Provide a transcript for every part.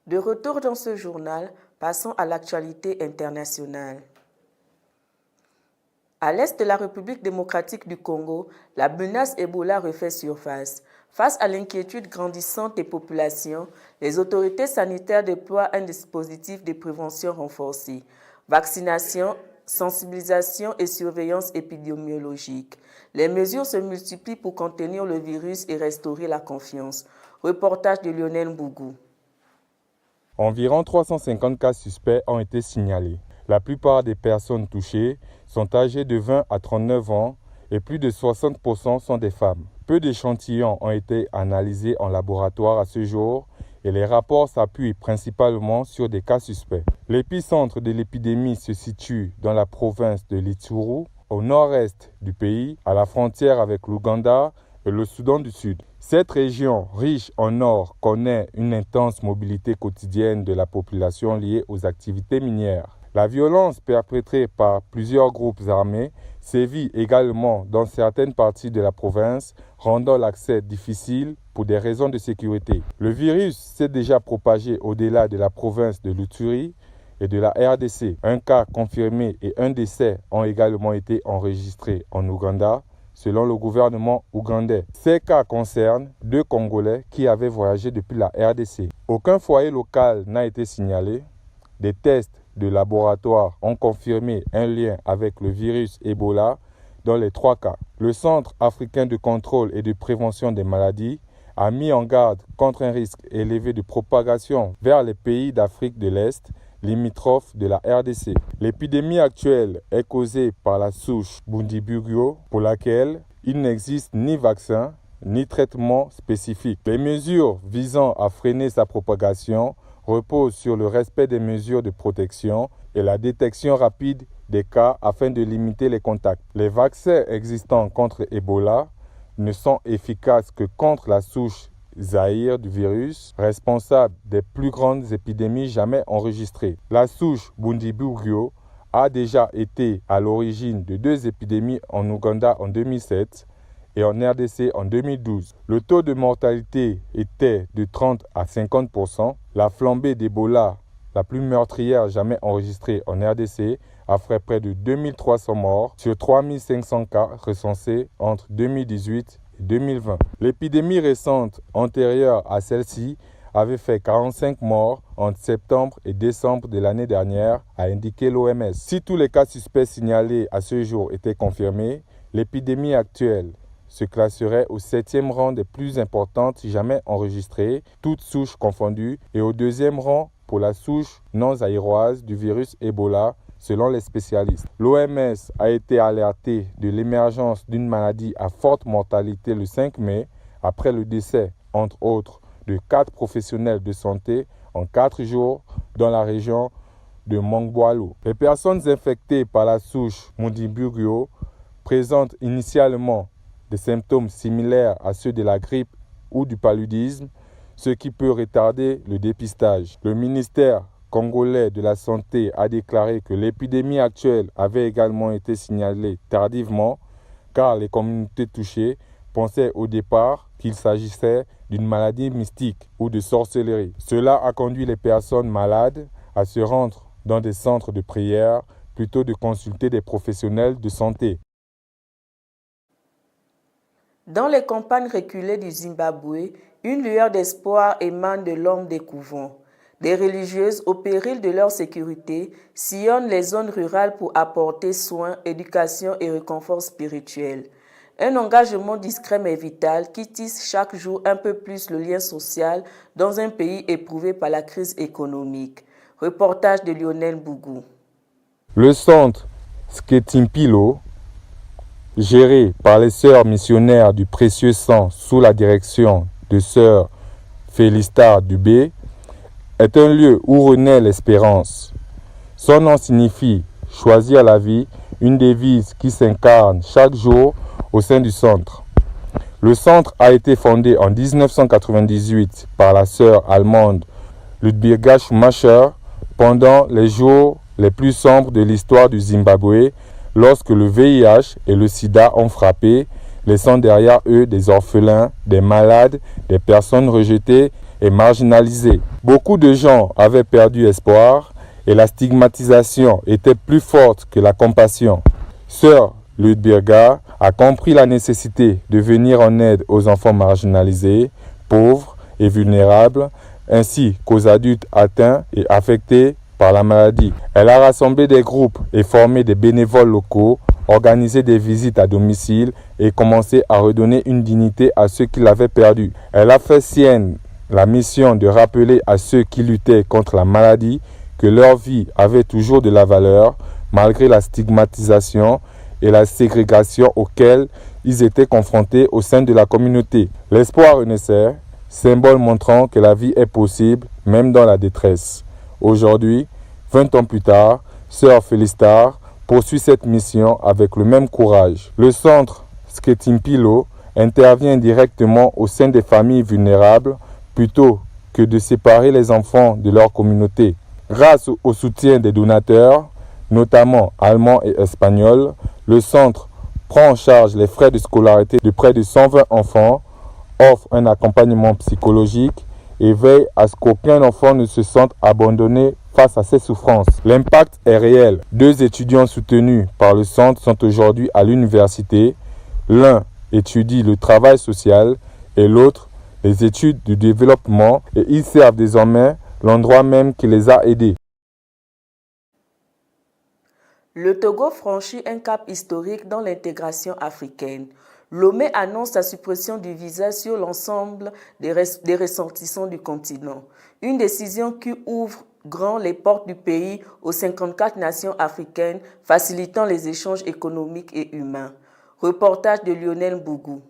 De retour dans ce journal, passons à l'actualité internationale. À l'est de la République démocratique du Congo, la menace Ebola refait surface. Face à l'inquiétude grandissante des populations, les autorités sanitaires déploient un dispositif de prévention renforcé. Vaccination, sensibilisation et surveillance épidémiologique. Les mesures se multiplient pour contenir le virus et restaurer la confiance. Reportage de Lionel Bougou. Environ 350 cas suspects ont été signalés. La plupart des personnes touchées sont âgées de 20 à 39 ans et plus de 60% sont des femmes. Peu d'échantillons ont été analysés en laboratoire à ce jour et les rapports s'appuient principalement sur des cas suspects. L'épicentre de l'épidémie se situe dans la province de l'Ituri, au nord-est du pays, à la frontière avec l'Ouganda et le Soudan du Sud. Cette région, riche en or, connaît une intense mobilité quotidienne de la population liée aux activités minières. La violence perpétrée par plusieurs groupes armés sévit également dans certaines parties de la province, rendant l'accès difficile pour des raisons de sécurité. Le virus s'est déjà propagé au-delà de la province de l'Ituri et de la RDC. Un cas confirmé et un décès ont également été enregistrés en Ouganda, selon le gouvernement ougandais. Ces cas concernent 2 Congolais qui avaient voyagé depuis la RDC. Aucun foyer local n'a été signalé. Des tests de laboratoire ont confirmé un lien avec le virus Ebola dans les 3 cas. Le Centre africain de contrôle et de prévention des maladies a mis en garde contre un risque élevé de propagation vers les pays d'Afrique de l'Est, limitrophes de la RDC. L'épidémie actuelle est causée par la souche Bundibugyo, pour laquelle il n'existe ni vaccin ni traitement spécifique. Les mesures visant à freiner sa propagation reposent sur le respect des mesures de protection et la détection rapide des cas afin de limiter les contacts. Les vaccins existants contre Ebola ne sont efficaces que contre la souche Zaïre du virus, responsable des plus grandes épidémies jamais enregistrées. La souche Bundibugyo a déjà été à l'origine de 2 épidémies en Ouganda en 2007 et en RDC en 2012. Le taux de mortalité était de 30 à 50%. La flambée d'Ebola, la plus meurtrière jamais enregistrée en RDC, a fait près de 2300 morts sur 3500 cas recensés entre 2018 et 2020. L'épidémie récente antérieure à celle-ci avait fait 45 morts entre septembre et décembre de l'année dernière, a indiqué l'OMS. Si tous les cas suspects signalés à ce jour étaient confirmés, l'épidémie actuelle se classerait au 7e rang des plus importantes jamais enregistrées, toutes souches confondues, et au 2e rang pour la souche non zaïroise du virus Ebola, selon les spécialistes. L'OMS a été alertée de l'émergence d'une maladie à forte mortalité le 5 mai, après le décès, entre autres, de 4 professionnels de santé en 4 jours dans la région de Mongboalo. Les personnes infectées par la souche Bundibugyo présentent initialement des symptômes similaires à ceux de la grippe ou du paludisme, ce qui peut retarder le dépistage. Le ministère congolais de la Santé a déclaré que l'épidémie actuelle avait également été signalée tardivement, car les communautés touchées pensaient au départ qu'il s'agissait d'une maladie mystique ou de sorcellerie. Cela a conduit les personnes malades à se rendre dans des centres de prière plutôt de consulter des professionnels de santé. Dans les campagnes reculées du Zimbabwe, une lueur d'espoir émane de l'homme des couvents. Des religieuses, au péril de leur sécurité, sillonnent les zones rurales pour apporter soins, éducation et réconfort spirituel. Un engagement discret mais vital qui tisse chaque jour un peu plus le lien social dans un pays éprouvé par la crise économique. Reportage de Lionel Bougou. Le centre Sketimpilo, géré par les sœurs missionnaires du Précieux Sang sous la direction de sœur Félistar Dubé, est un lieu où renaît l'espérance. Son nom signifie « choisir la vie », une devise qui s'incarne chaque jour au sein du centre. Le centre a été fondé en 1998 par la sœur allemande Ludwika Schumacher pendant les jours les plus sombres de l'histoire du Zimbabwe, lorsque le VIH et le sida ont frappé, laissant derrière eux des orphelins, des malades, des personnes rejetées et marginalisés. Beaucoup de gens avaient perdu espoir et la stigmatisation était plus forte que la compassion. Sœur Ludbirga a compris la nécessité de venir en aide aux enfants marginalisés, pauvres et vulnérables, ainsi qu'aux adultes atteints et affectés par la maladie. Elle a rassemblé des groupes et formé des bénévoles locaux, organisé des visites à domicile et commencé à redonner une dignité à ceux qui l'avaient perdue. Elle a fait sienne la mission de rappeler à ceux qui luttaient contre la maladie que leur vie avait toujours de la valeur, malgré la stigmatisation et la ségrégation auxquelles ils étaient confrontés au sein de la communauté. L'espoir renaissait, symbole montrant que la vie est possible, même dans la détresse. Aujourd'hui, 20 ans plus tard, Sœur Félistar poursuit cette mission avec le même courage. Le centre Sketimpilo intervient directement au sein des familles vulnérables plutôt que de séparer les enfants de leur communauté. Grâce au soutien des donateurs, notamment allemands et espagnols, le centre prend en charge les frais de scolarité de près de 120 enfants, offre un accompagnement psychologique et veille à ce qu'aucun enfant ne se sente abandonné face à ses souffrances. L'impact est réel. 2 étudiants soutenus par le centre sont aujourd'hui à l'université. L'un étudie le travail social et l'autre les études du développement et ils servent désormais l'endroit même qui les a aidés. Le Togo franchit un cap historique dans l'intégration africaine. Lomé annonce la suppression du visa sur l'ensemble des ressortissants du continent. Une décision qui ouvre grand les portes du pays aux 54 nations africaines, facilitant les échanges économiques et humains. Reportage de Lionel Bougou.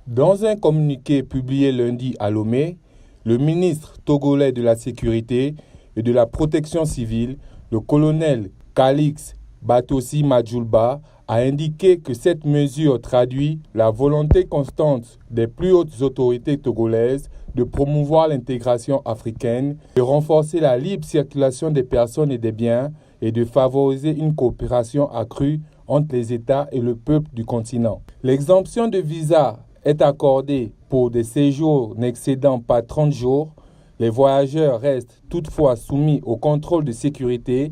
Dans un communiqué publié lundi à Lomé, le ministre togolais de la Sécurité et de la Protection civile, le colonel Calix Batossi Madjoulba, a indiqué que cette mesure traduit la volonté constante des plus hautes autorités togolaises de promouvoir l'intégration africaine, de renforcer la libre circulation des personnes et des biens et de favoriser une coopération accrue entre les États et le peuple du continent. L'exemption de visa est accordée pour des séjours n'excédant pas 30 jours. Les voyageurs restent toutefois soumis au contrôle de sécurité,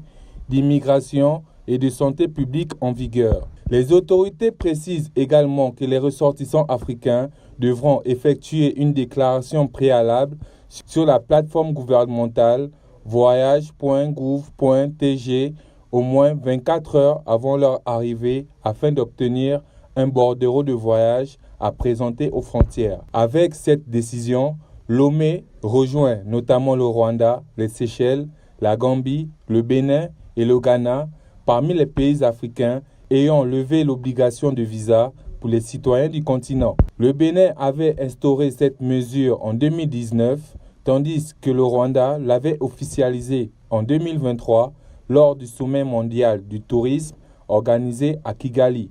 d'immigration et de santé publique en vigueur. Les autorités précisent également que les ressortissants africains devront effectuer une déclaration préalable sur la plateforme gouvernementale voyage.gouv.tg au moins 24 heures avant leur arrivée afin d'obtenir un bordereau de voyage à présenter aux frontières. Avec cette décision, Lomé rejoint notamment le Rwanda, les Seychelles, la Gambie, le Bénin et le Ghana parmi les pays africains ayant levé l'obligation de visa pour les citoyens du continent. Le Bénin avait instauré cette mesure en 2019, tandis que le Rwanda l'avait officialisé en 2023 lors du sommet mondial du tourisme organisé à Kigali.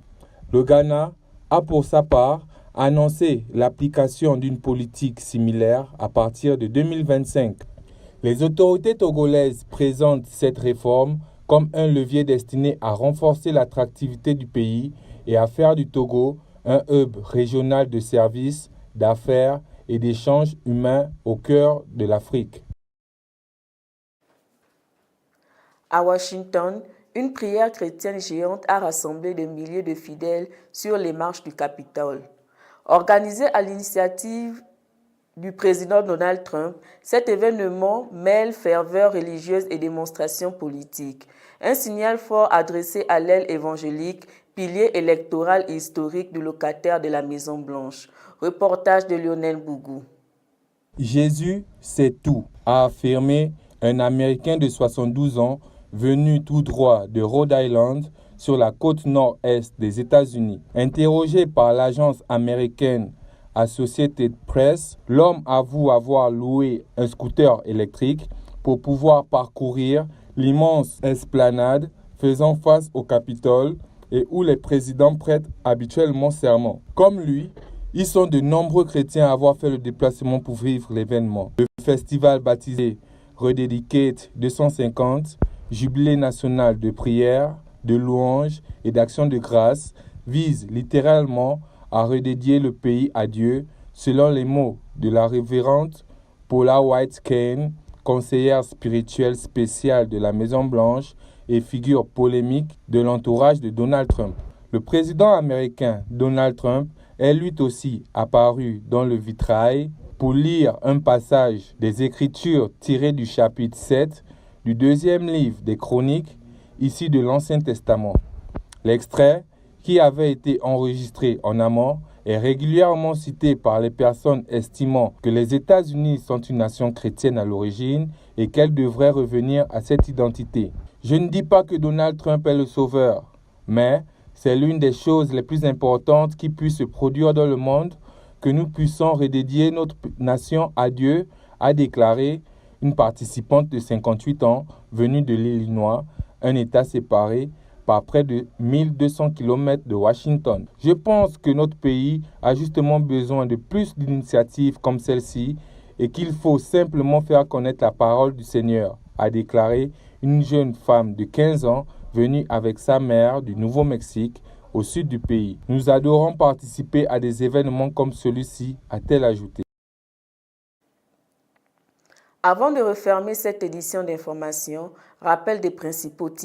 Le Ghana a pour sa part annoncé l'application d'une politique similaire à partir de 2025. Les autorités togolaises présentent cette réforme comme un levier destiné à renforcer l'attractivité du pays et à faire du Togo un hub régional de services, d'affaires et d'échanges humains au cœur de l'Afrique. À Washington, une prière chrétienne géante a rassemblé des milliers de fidèles sur les marches du Capitole. Organisé à l'initiative du président Donald Trump, cet événement mêle ferveur religieuse et démonstration politique. Un signal fort adressé à l'aile évangélique, pilier électoral et historique du locataire de la Maison-Blanche. Reportage de Lionel Bougou. Jésus, c'est tout, a affirmé un Américain de 72 ans venu tout droit de Rhode Island sur la côte nord-est des États-Unis. Interrogé par l'agence américaine Associated Press, l'homme avoue avoir loué un scooter électrique pour pouvoir parcourir l'immense esplanade faisant face au Capitole et où les présidents prêtent habituellement serment. Comme lui, ils sont de nombreux chrétiens à avoir fait le déplacement pour vivre l'événement. Le festival baptisé Rededicate 250, Jubilé national de prière, de louange et d'action de grâce, vise littéralement à redédier le pays à Dieu selon les mots de la révérende Paula White Cain, conseillère spirituelle spéciale de la Maison-Blanche et figure polémique de l'entourage de Donald Trump. Le président américain Donald Trump est lui aussi apparu dans le vitrail pour lire un passage des Écritures tiré du chapitre 7 du deuxième livre des Chroniques, issu de l'Ancien Testament. L'extrait, qui avait été enregistré en amont, est régulièrement cité par les personnes estimant que les États-Unis sont une nation chrétienne à l'origine et qu'elle devrait revenir à cette identité. Je ne dis pas que Donald Trump est le sauveur, mais c'est l'une des choses les plus importantes qui puissent se produire dans le monde, que nous puissions redédier notre nation à Dieu, a déclaré une participante de 58 ans venue de l'Illinois, un État séparé par près de 1200 km de Washington. Je pense que notre pays a justement besoin de plus d'initiatives comme celle-ci et qu'il faut simplement faire connaître la parole du Seigneur, a déclaré une jeune femme de 15 ans venue avec sa mère du Nouveau-Mexique au sud du pays. Nous adorons participer à des événements comme celui-ci, a-t-elle ajouté. Avant de refermer cette édition d'information, rappel des principaux titres.